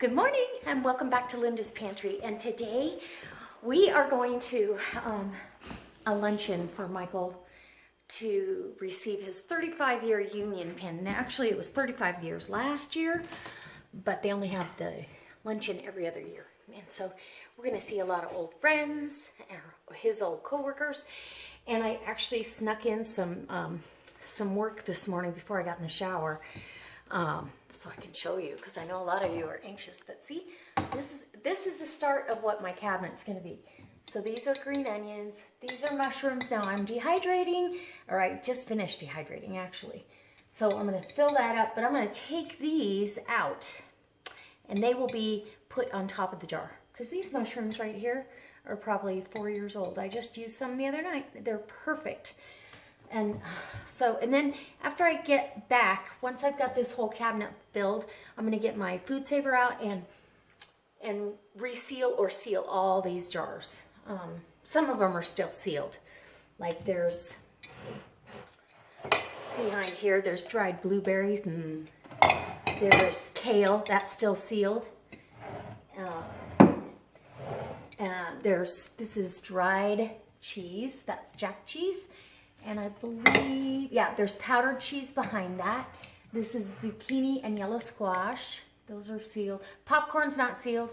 Good morning and welcome back to Linda's Pantry, and today we are going to a luncheon for Michael to receive his 35-year union pin. Now, actually it was 35 years last year, but they only have the luncheon every other year, and so we're going to see a lot of old friends and his old co-workers. And I actually snuck in some work this morning before I got in the shower. So I can show you, because I know a lot of you are anxious. But see, this is the start of what my cabinet's going to be. So these are green onions. These are mushrooms. Now I'm dehydrating, or I just finished dehydrating actually. So I'm going to fill that up, but I'm going to take these out, and they will be put on top of the jar. Because these mushrooms right here are probably 4 years old. I just used some the other night. They're perfect. And so, and then after I get back, once I've got this whole cabinet filled, I'm going to get my food saver out and reseal or seal all these jars. Some of them are still sealed. Like there's, behind here, there's dried blueberries, and there's kale, that's still sealed. And this is dried cheese, that's jack cheese. And I believe, yeah, there's powdered cheese behind that. This is zucchini and yellow squash. Those are sealed. Popcorn's not sealed.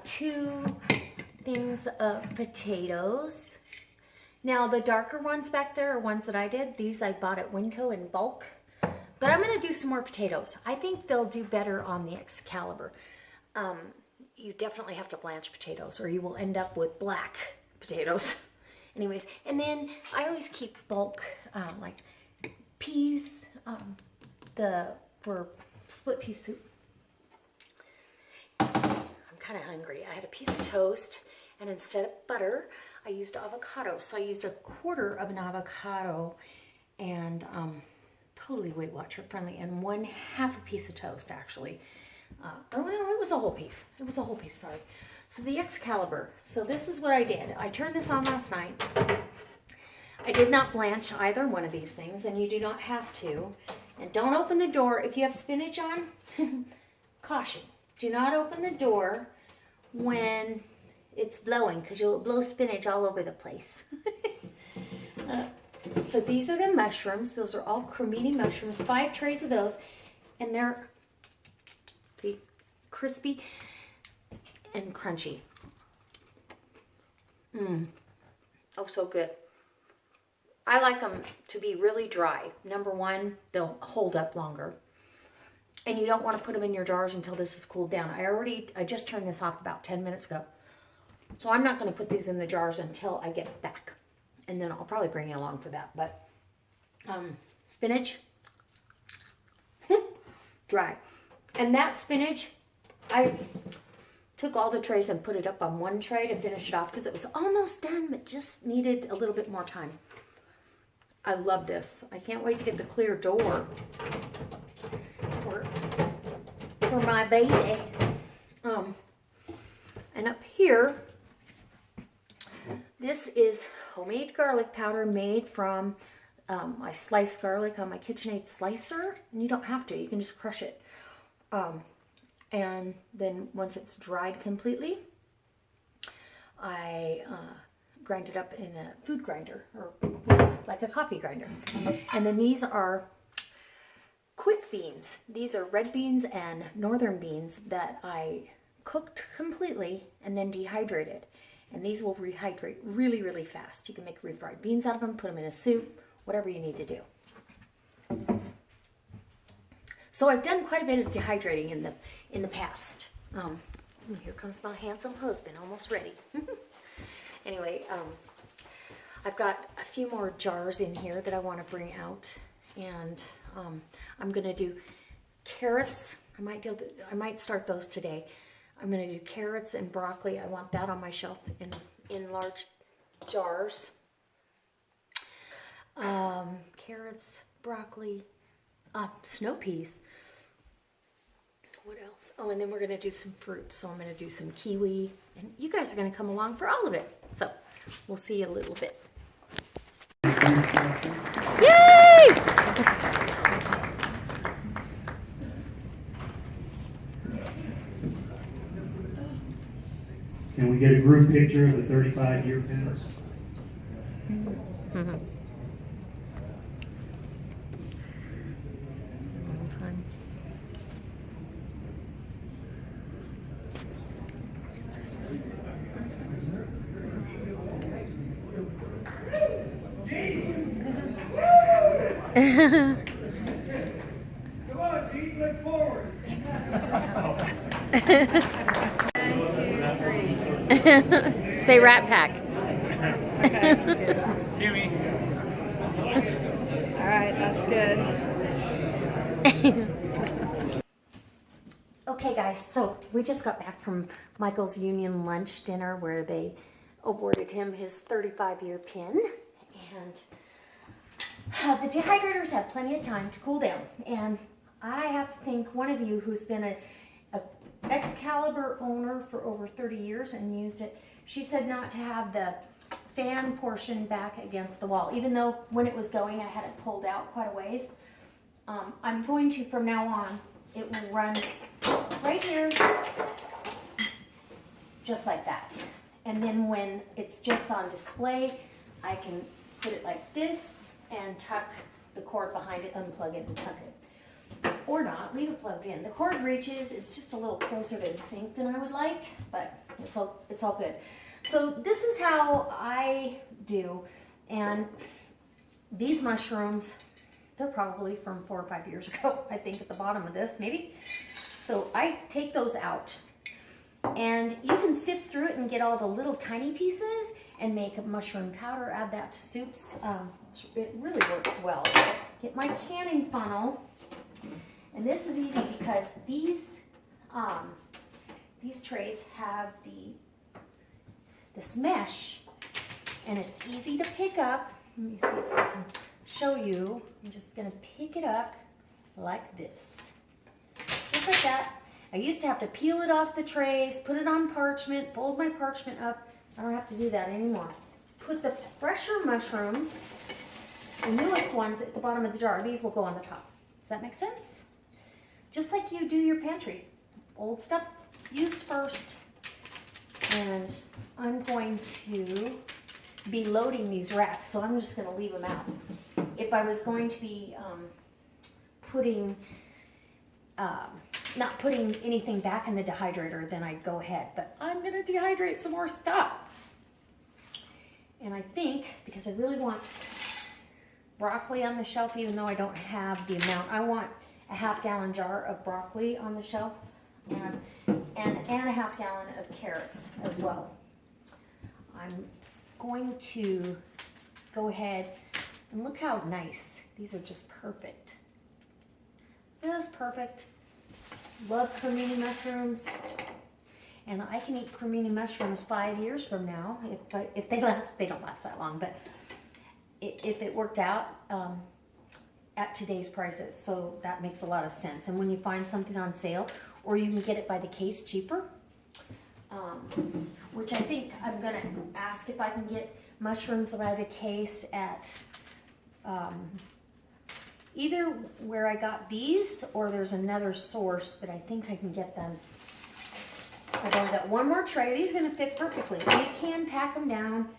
2 things of potatoes. Now, the darker ones back there are ones that I did. These I bought at Winco in bulk. But I'm going to do some more potatoes. I think they'll do better on the Excalibur. You definitely have to blanch potatoes, or you will end up with black potatoes. Anyways, and then I always keep bulk, like peas, for split pea soup. I'm kind of hungry. I had a piece of toast, and instead of butter, I used avocado. So I used 1/4 of an avocado, and totally Weight Watcher friendly, and 1/2 a piece of toast actually. Or well, it was a whole piece. It was a whole piece, sorry. So the Excalibur. So this is what I did. I turned this on last night. I did not blanch either one of these things, and you do not have to. And don't open the door. If you have spinach on, caution. Do not open the door when it's blowing, because you'll blow spinach all over the place. So these are the mushrooms. Those are all cremini mushrooms. 5 trays of those. And they're crispy and crunchy. Oh, so good. I like them to be really dry. Number one, they'll hold up longer. And you don't want to put them in your jars until this is cooled down. I just turned this off about 10 minutes ago. So I'm not going to put these in the jars until I get back. And then I'll probably bring you along for that. But spinach, dry. And that spinach, I took all the trays and put it up on one tray to finish it off because it was almost done, but just needed a little bit more time. I love this. I can't wait to get the clear door for my baby. And up here, this is homemade garlic powder made from I sliced garlic on my KitchenAid slicer, and you don't have to. You can just crush it. And then once it's dried completely, I grind it up in a food grinder, or like a coffee grinder. And then these are quick beans. These are red beans and northern beans that I cooked completely and then dehydrated. And these will rehydrate really, really fast. You can make refried beans out of them, put them in a soup, whatever you need to do. So I've done quite a bit of dehydrating in the past. Here comes my handsome husband, almost ready. Anyway, I've got a few more jars in here that I want to bring out, and I'm going to do carrots. I might start those today. I'm going to do carrots and broccoli. I want that on my shelf in large jars. Carrots, broccoli, snow peas. What else? Oh, and then we're going to do some fruit. So I'm going to do some kiwi. And you guys are going to come along for all of it. So we'll see you a little bit. Yay! And we get a group picture of the 35-year pins. Mm-hmm. Come on, Dean, look forward. 1, 2, 3. Say Rat Pack. Okay. Kimmy. All right, that's good. Okay, guys, so we just got back from Michael's union lunch dinner where they awarded him his 35-year pin. And the dehydrators have plenty of time to cool down. And I have to thank one of you who's been a Excalibur owner for over 30 years and used it. She said not to have the fan portion back against the wall, even though when it was going I had it pulled out quite a ways. I'm going to, from now on, it will run right here, just like that. And then when it's just on display, I can put it like this and tuck the cord behind it, unplug it and tuck it. Or not, leave it plugged in. The cord reaches, it's just a little closer to the sink than I would like, but it's all good. So this is how I do, and these mushrooms, they're probably from 4 or 5 years ago, I think, at the bottom of this, maybe. So I take those out, and you can sift through it and get all the little tiny pieces and make a mushroom powder, add that to soups. It really works well. Get my canning funnel, and this is easy because these trays have this mesh, and it's easy to pick up. Let me see if I can show you. I'm just going to pick it up like this. Just like that. I used to have to peel it off the trays, put it on parchment, fold my parchment up. I don't have to do that anymore. Put the fresher mushrooms, the newest ones, at the bottom of the jar. These will go on the top. Does that make sense? Just like you do your pantry. Old stuff used first. And I'm going to be loading these racks, so I'm just going to leave them out. If I was going to be not putting anything back in the dehydrator, then I'd go ahead. But I'm going to dehydrate some more stuff. And I think, because I really want broccoli on the shelf, even though I don't have the amount, I want a half-gallon jar of broccoli on the shelf and a half-gallon of carrots as well. I'm going to go ahead and look how nice. These are just perfect. Just perfect. Love cremini mushrooms. And I can eat cremini mushrooms 5 years from now if they last. They don't last that long, but if it worked out at today's prices, so that makes a lot of sense. And when you find something on sale, or you can get it by the case cheaper, which I think I'm gonna ask if I can get mushrooms by the case at either where I got these, or there's another source that I think I can get them. I've only got one more tray. These are going to fit perfectly. You can pack them down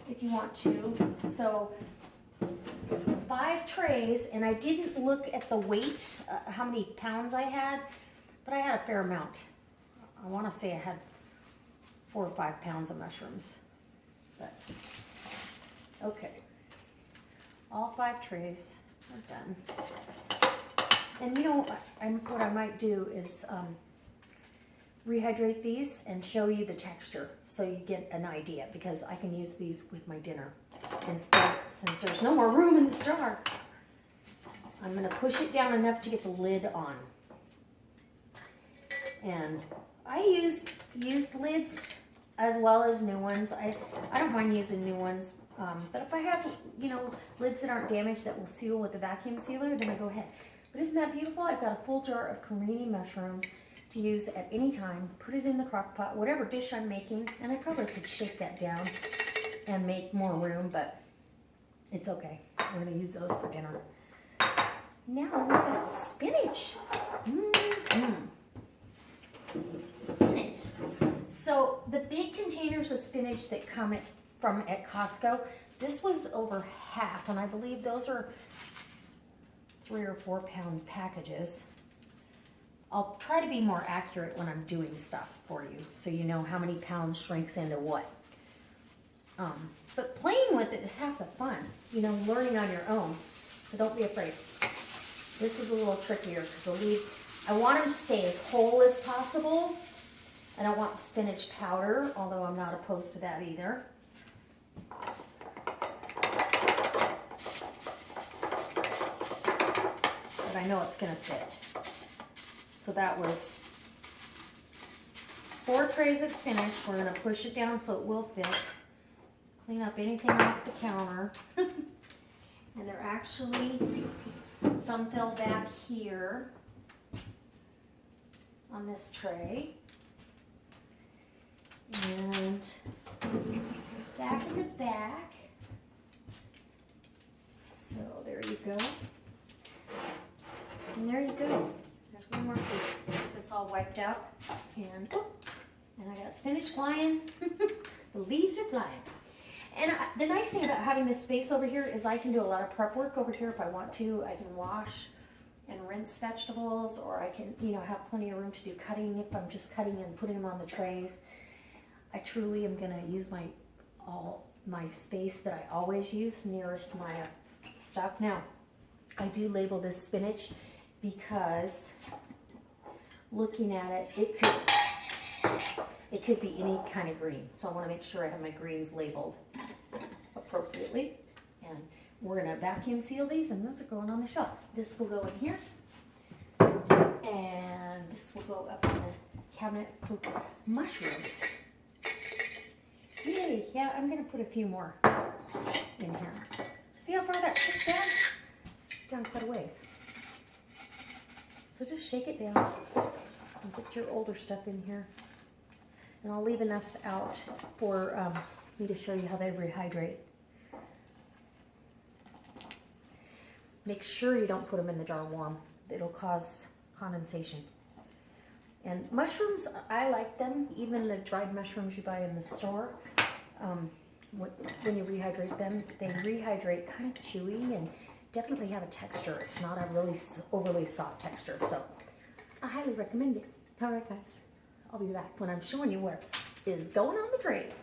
if you want to. So 5 trays, and I didn't look at the weight, how many pounds I had, but I had a fair amount. I want to say I had 4 or 5 pounds of mushrooms. But okay, all 5 trays are done. And you know what I might do is rehydrate these and show you the texture so you get an idea, because I can use these with my dinner. Instead, since there's no more room in this jar, I'm going to push it down enough to get the lid on. And I used lids as well as new ones. I don't mind using new ones, but if I have, lids that aren't damaged that will seal with the vacuum sealer, then I go ahead. But isn't that beautiful? I've got a full jar of cremini mushrooms to use at any time. Put it in the crock pot, whatever dish I'm making, and I probably could shake that down and make more room, but it's okay. We're going to use those for dinner. Now we've got spinach. Spinach. So So the big containers of spinach that come from at Costco, this was over half, and I believe those are 3 or 4 pound packages. I'll try to be more accurate when I'm doing stuff for you, so you know how many pounds shrinks into what. But playing with it is half the fun, you know, learning on your own. So don't be afraid. This is a little trickier because the leaves, I want them to stay as whole as possible. I don't want spinach powder, although I'm not opposed to that either. But I know it's going to fit. So that was 4 trays of spinach. We're going to push it down so it will fit. Clean up anything off the counter. And they're actually, some fell back here on this tray. And back in the back. So there you go. And there you go. There's one more piece. That's all wiped out. And I got spinach flying. The leaves are flying. And the nice thing about having this space over here is I can do a lot of prep work over here if I want to. I can wash and rinse vegetables, or I can, you know, have plenty of room to do cutting if I'm just cutting and putting them on the trays. I truly am going to use all my space that I always use nearest my stuff. Now, I do label this spinach because looking at it, it could be any kind of green. So I want to make sure I have my greens labeled appropriately. And we're going to vacuum seal these, and those are going on the shelf. This will go in here. And this will go up in the cabinet for mushrooms. Yay, yeah, I'm going to put a few more in here. See how far that shook down? Down quite a ways. So just shake it down and put your older stuff in here. And I'll leave enough out for me to show you how they rehydrate. Make sure you don't put them in the jar warm. It'll cause condensation. And mushrooms, I like them, even the dried mushrooms you buy in the store. When you rehydrate them, they rehydrate kind of chewy and definitely have a texture. It's not a really overly soft texture, so I highly recommend it. All right, guys. I'll be back when I'm showing you what is going on the trays.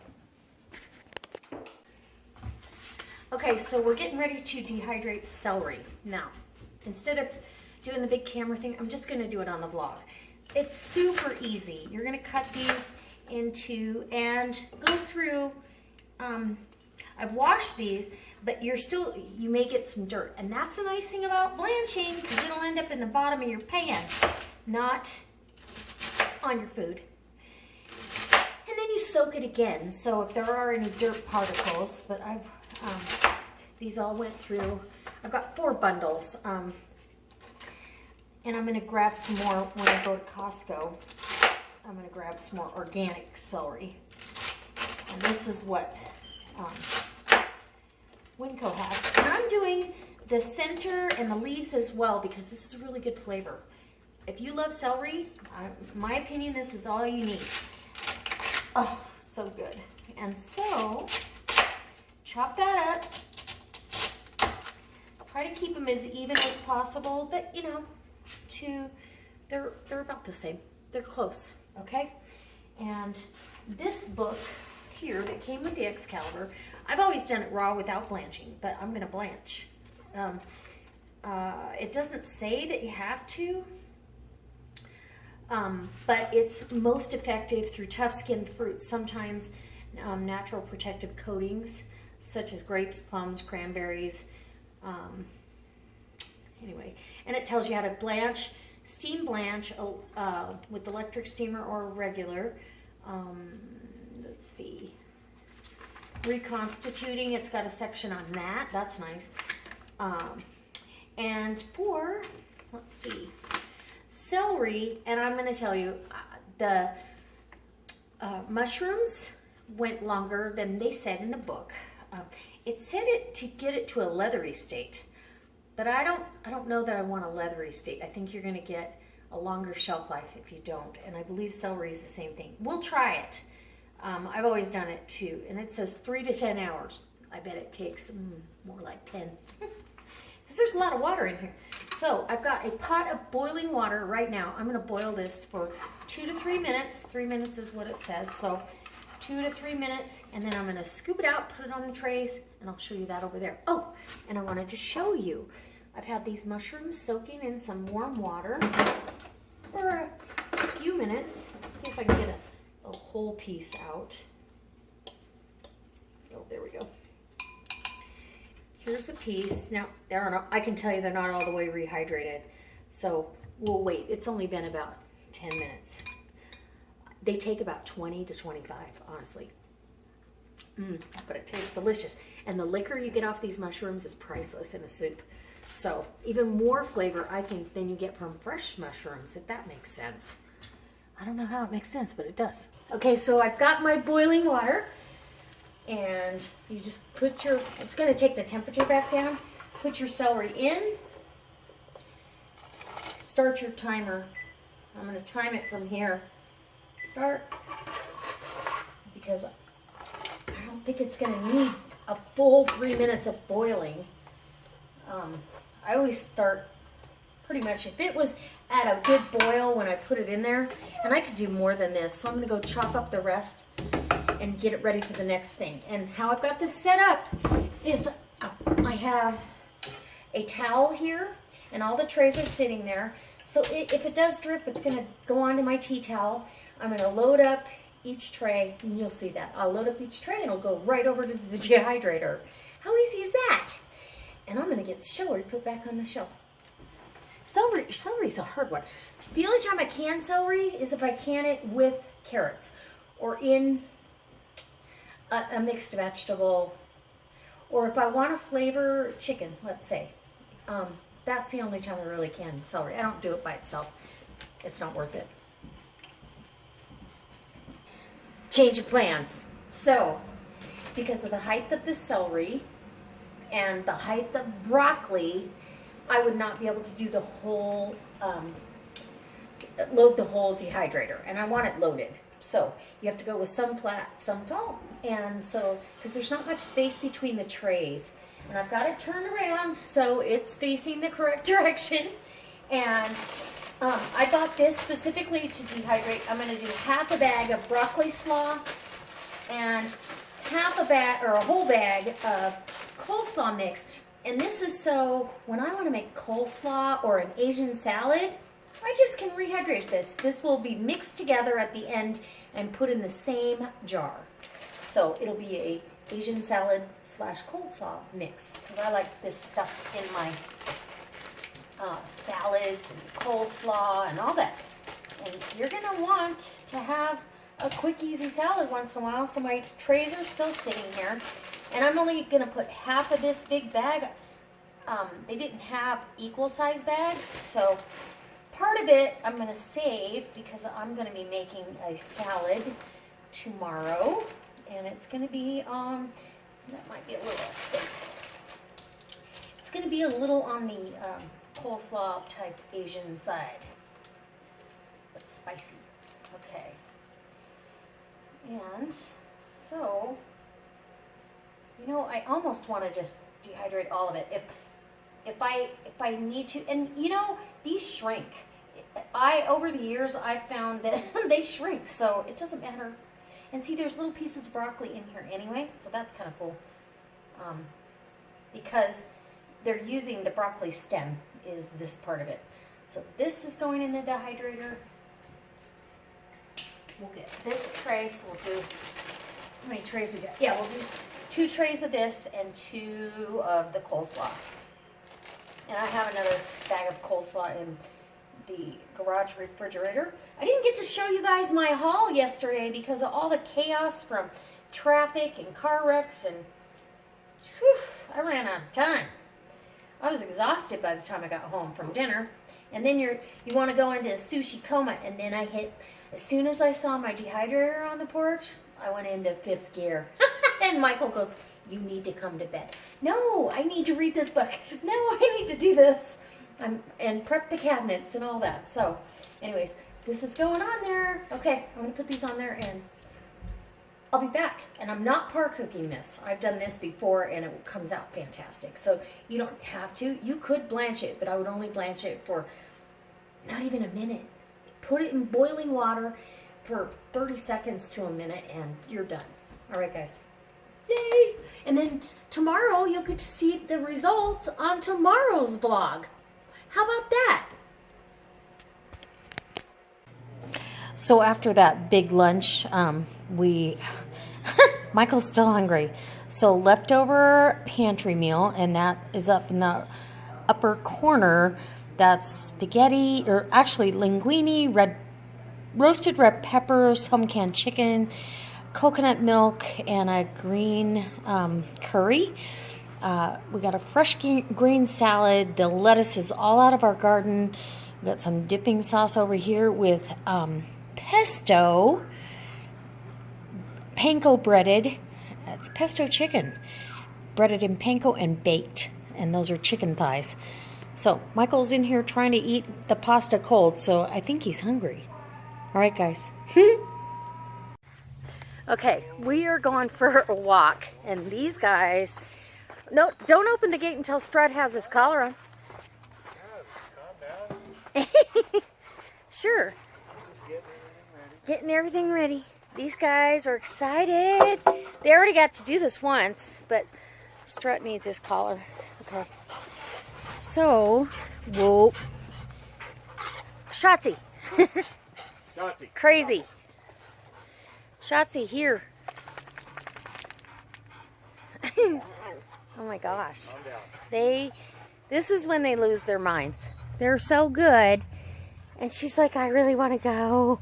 Okay, so we're getting ready to dehydrate celery. Now, instead of doing the big camera thing, I'm just going to do it on the vlog. It's super easy. You're going to cut these into and go through. I've washed these, but you may get some dirt. And that's the nice thing about blanching, because it'll end up in the bottom of your pan, not on your food. And then you soak it again. So if there are any dirt particles, but these all went through. I've got 4 bundles. And I'm going to grab some more when I go to Costco. I'm going to grab some more organic celery. And this is what Winco has. And I'm doing the center and the leaves as well because this is a really good flavor. If you love celery, in my opinion, this is all you need. Oh, so good. And so, chop that up. Try to keep them as even as possible, but you know, they're about the same. They're close, okay? And this book here that came with the Excalibur, I've always done it raw without blanching, but I'm gonna blanch. It doesn't say that you have to, but it's most effective through tough skinned fruits. Sometimes natural protective coatings, such as grapes, plums, cranberries. Anyway, and it tells you how to blanch, steam blanch with electric steamer or regular. Let's see. Reconstituting, it's got a section on that. That's nice. And for, let's see, celery, and I'm going to tell you, the mushrooms went longer than they said in the book. It said it to get it to a leathery state, but I don't know that I want a leathery state. I think you're going to get a longer shelf life if you don't, and I believe celery is the same thing. We'll try it, I've always done it too, and it says 3 to 10 hours. I bet it takes more like 10. Because there's a lot of water in here. So I've got a pot of boiling water right now. I'm going to boil this for 2 to 3 minutes. 3 minutes is what it says. So 2 to 3 minutes, and then I'm going to scoop it out, put it on the trays, and I'll show you that over there. Oh, and I wanted to show you. I've had these mushrooms soaking in some warm water for a few minutes. Let's see if I can get a whole piece out. Oh, there we go. Here's a piece. Now, I can tell you they're not all the way rehydrated, so we'll wait. It's only been about 10 minutes. They take about 20 to 25, honestly. But it tastes delicious. And the liquor you get off these mushrooms is priceless in a soup. So even more flavor, I think, than you get from fresh mushrooms, if that makes sense. I don't know how it makes sense, but it does. Okay, so I've got my boiling water. And you just put your, it's going to take the temperature back down. Put your celery in. Start your timer. I'm going to time it from here. Start. Because I don't think it's going to need a full 3 minutes of boiling. I always start pretty much, if it was at a good boil when I put it in there, and I could do more than this, so I'm going to go chop up the rest and get it ready for the next thing. And how I've got this set up is I have a towel here, and all the trays are sitting there. So if it does drip, it's going to go onto my tea towel. I'm going to load up each tray, and you'll see that. I'll load up each tray, and it'll go right over to the dehydrator. How easy is that? And I'm going to get celery put back on the shelf. Celery's a hard one. The only time I can celery is if I can it with carrots or in a mixed vegetable, or if I want to flavor chicken, let's say. That's the only time I really can celery. I don't do it by itself. It's not worth it. Change of plans. So, because of the height of the celery and the height of broccoli, I would not be able to do the whole, load the whole dehydrator, and I want it loaded. So you have to go with some flat, some tall. And so, because there's not much space between the trays, and I've got it turned around so it's facing the correct direction. And I bought this specifically to dehydrate. I'm going to do half a bag of broccoli slaw and half a bag, or a whole bag of coleslaw mix. And this is so when I want to make coleslaw or an Asian salad, I just can rehydrate this. This will be mixed together at the end and put in the same jar. So it'll be a Asian salad / coleslaw mix, because I like this stuff in my salads and coleslaw and all that. And you're going to want to have a quick, easy salad once in a while. So my trays are still sitting here. And I'm only going to put half of this big bag. They didn't have equal size bags, so part of it I'm going to save because I'm going to be making a salad tomorrow. And it's going to be on, that might be a little thick. It's going to be a little on the coleslaw type Asian side, but spicy. Okay. And so, you know, I almost want to just dehydrate all of it if I need to. And you know, these shrink. Over the years I've found that they shrink, so it doesn't matter. And see, there's little pieces of broccoli in here anyway, so that's kind of cool. Because they're using the broccoli stem is this part of it. So this is going in the dehydrator. We'll get this tray, so we'll do, how many trays we got? Yeah, we'll do 2 trays of this and 2 of the coleslaw. And I have another bag of coleslaw in the garage refrigerator. I didn't get to show you guys my haul yesterday because of all the chaos from traffic and car wrecks, and whew, I ran out of time. I was exhausted by the time I got home from dinner. And then you want to go into sushi coma, and then I hit, as soon as I saw my dehydrator on the porch, I went into 5th gear. And Michael goes, "You need to come to bed." No, I need to read this book. No, I need to do this. And prep the cabinets and all that. So, anyways, this is going on there. Okay, I'm going to put these on there and I'll be back, and I'm not par cooking this. I've done this before, and it comes out fantastic. So you don't have to. You could blanch it, but I would only blanch it for not even a minute. Put it in boiling water for 30 seconds to a minute, and you're done. All right, guys. Yay! And then tomorrow, you'll get to see the results on tomorrow's vlog. How about that? So after that big lunch, Michael's still hungry. So leftover pantry meal, and that is up in the upper corner. That's spaghetti, or actually linguine, roasted red peppers, home canned chicken, coconut milk, and a green curry. We got a fresh green salad. The lettuce is all out of our garden. We got some dipping sauce over here with pesto, panko breaded. It's pesto chicken, breaded in panko and baked, and those are chicken thighs. So Michael's in here trying to eat the pasta cold, so I think he's hungry. All right, guys. Okay, we are going for a walk, and these guys... No, don't open the gate until Strut has his collar on. Sure. Getting everything ready. These guys are excited. They already got to do this once, but Strut needs his collar. Okay. So, whoa. Shotzi. Shotzi. Crazy. Shotzi, here. Oh my gosh. This is when they lose their minds. They're so good. And she's like, I really want to go.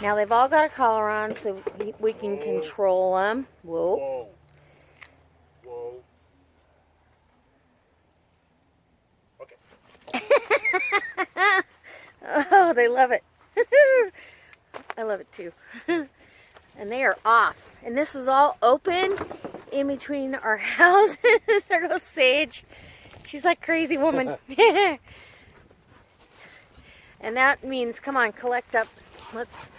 Now they've all got a collar on so we can control them. Whoa. Whoa. Okay. Oh, they love it. I love it too. And they are off. And this is all open in between our houses. There goes Sage. She's like crazy woman. And that means, come on, collect up. Let's,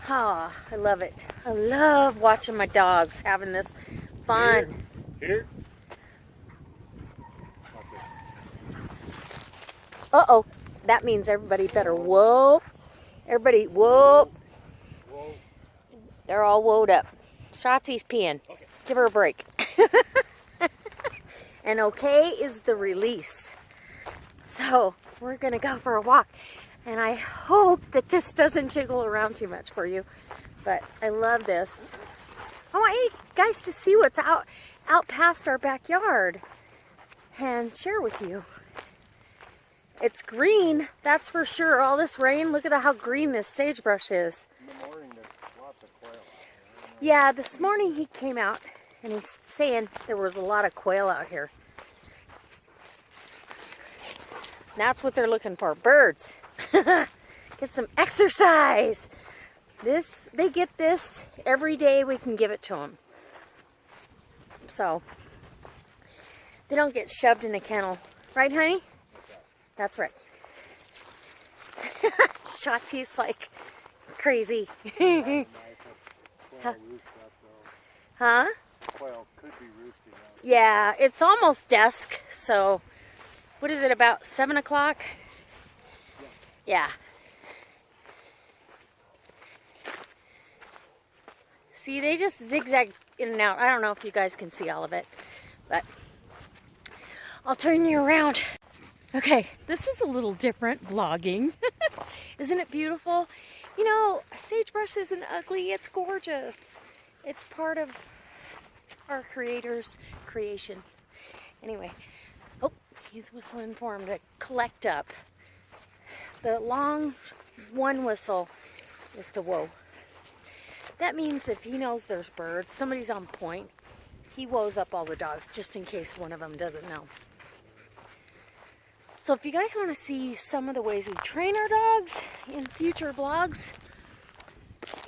I love it. I love watching my dogs having this fun. Here. Uh-oh. That means everybody better whoop. Everybody whoop. Whoa. They're all woed up. Shotzi's peeing. Okay. Give her a break. And okay is the release. So we're going to go for a walk. And I hope that this doesn't jiggle around too much for you. But I love this. I want you guys to see what's out past our backyard. And share with you. It's green, that's for sure. All this rain, look at how green this sagebrush is. In the morning, there's lots of quail. Yeah, this morning he came out and he's saying there was a lot of quail out here. That's what they're looking for, birds. Get some exercise. They get this every day we can give it to them. So, they don't get shoved in a kennel. Right, honey? That's right. Shotzi's like crazy. Huh? Quail could be roosting out. Yeah, it's almost dusk, so what is it, about 7 o'clock? Yeah. See, they just zigzag in and out. I don't know if you guys can see all of it, but I'll turn you around. Okay, this is a little different vlogging. Isn't it beautiful? You know, sagebrush isn't ugly, it's gorgeous. It's part of our creator's creation. Anyway, oh, he's whistling for him to collect up. The long one whistle is to whoa. That means if he knows there's birds, somebody's on point, he woes up all the dogs just in case one of them doesn't know. So if you guys want to see some of the ways we train our dogs in future vlogs,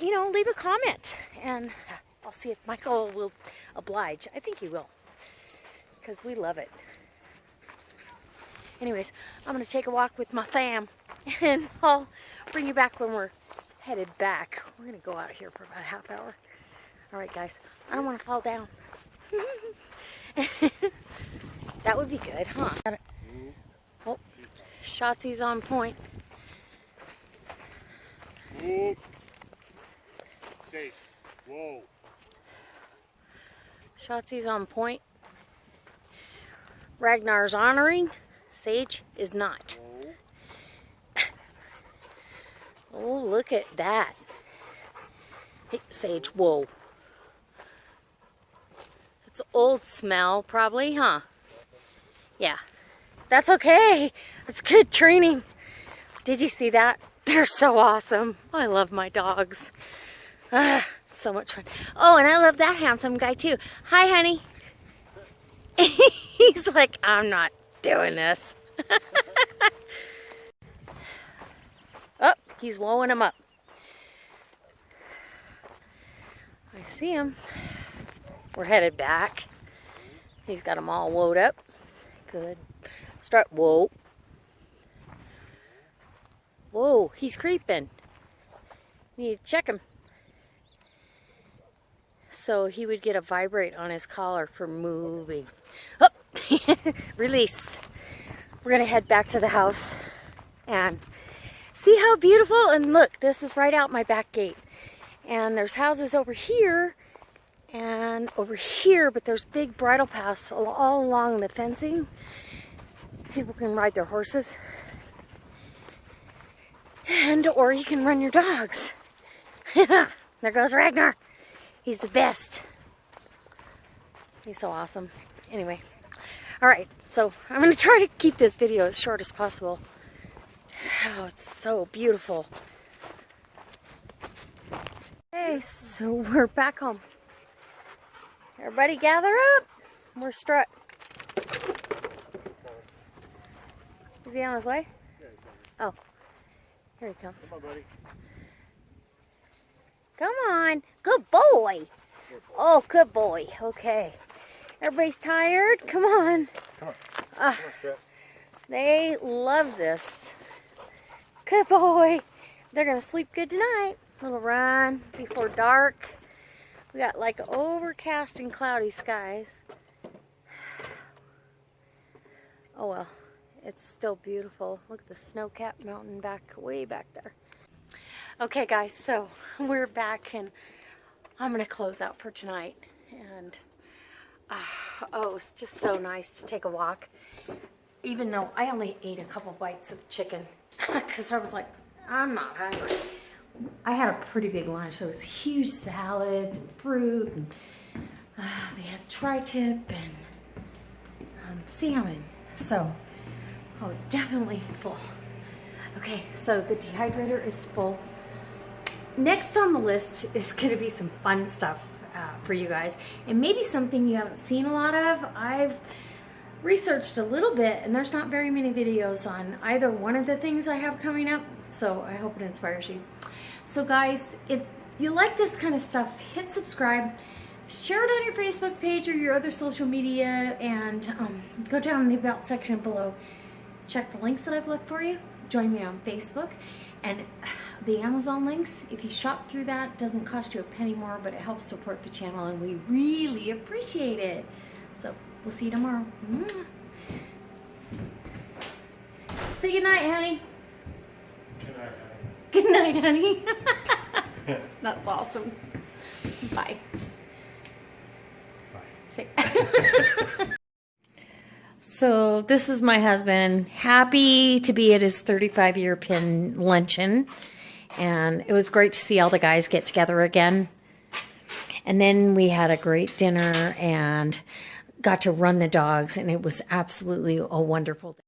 you know, leave a comment and I'll see if Michael will oblige. I think he will, because we love it. Anyways, I'm going to take a walk with my fam and I'll bring you back when we're headed back. We're going to go out here for about a half hour. All right, guys. I don't want to fall down. That would be good, huh? Oh, Shotzi's on point. Whoa. Stay. Whoa. Shotzi's on point. Ragnar's honoring. Sage is not. Oh, look at that. Hey, Sage, whoa. It's old smell, probably, huh? Yeah. That's okay. That's good training. Did you see that? They're so awesome. I love my dogs. So much fun. Oh, and I love that handsome guy, too. Hi, honey. He's like, I'm not doing this. Oh, he's wowing him up. I see him. We're headed back. He's got them all woed up. Good. Start. Whoa. Whoa, he's creeping. Need to check him. So he would get a vibrate on his collar for moving. Oh, release. We're gonna head back to the house and see how beautiful. And look, this is right out my back gate. And there's houses over here and over here, but there's big bridle paths all along the fencing. People can ride their horses. And, or you can run your dogs. There goes Ragnar. He's the best. He's so awesome. Anyway. Alright, so I'm going to try to keep this video as short as possible. Oh, it's so beautiful. Okay, so we're back home. Everybody gather up. We're strut. Is he on his way? Oh, here he comes. Come on, buddy. Come on. Good boy. Oh, good boy. Okay. Everybody's tired? Come on. Come on. Come on, Strut. They love this. Good boy. They're going to sleep good tonight. Little run before dark. We got like overcast and cloudy skies. Oh well, it's still beautiful. Look at the snow-capped mountain way back there. Okay guys, so we're back and I'm gonna close out for tonight. And oh, it's just so nice to take a walk. Even though I only ate a couple bites of chicken because I was like, I'm not hungry. I had a pretty big lunch, so it was huge salads and fruit, and they had tri-tip and salmon. So I was definitely full. Okay, so the dehydrator is full. Next on the list is going to be some fun stuff for you guys, and maybe something you haven't seen a lot of. I've researched a little bit, and there's not very many videos on either one of the things I have coming up, so I hope it inspires you. So guys, if you like this kind of stuff, hit subscribe, share it on your Facebook page or your other social media, and go down in the About section below. Check the links that I've left for you. Join me on Facebook. And the Amazon links, if you shop through that, it doesn't cost you a penny more, but it helps support the channel, and we really appreciate it. So we'll see you tomorrow. Mwah. Say goodnight, honey. Good night, honey. That's awesome. Bye. Say. So this is my husband, happy to be at his 35-year pin luncheon. And it was great to see all the guys get together again. And then we had a great dinner and got to run the dogs, and it was absolutely a wonderful day.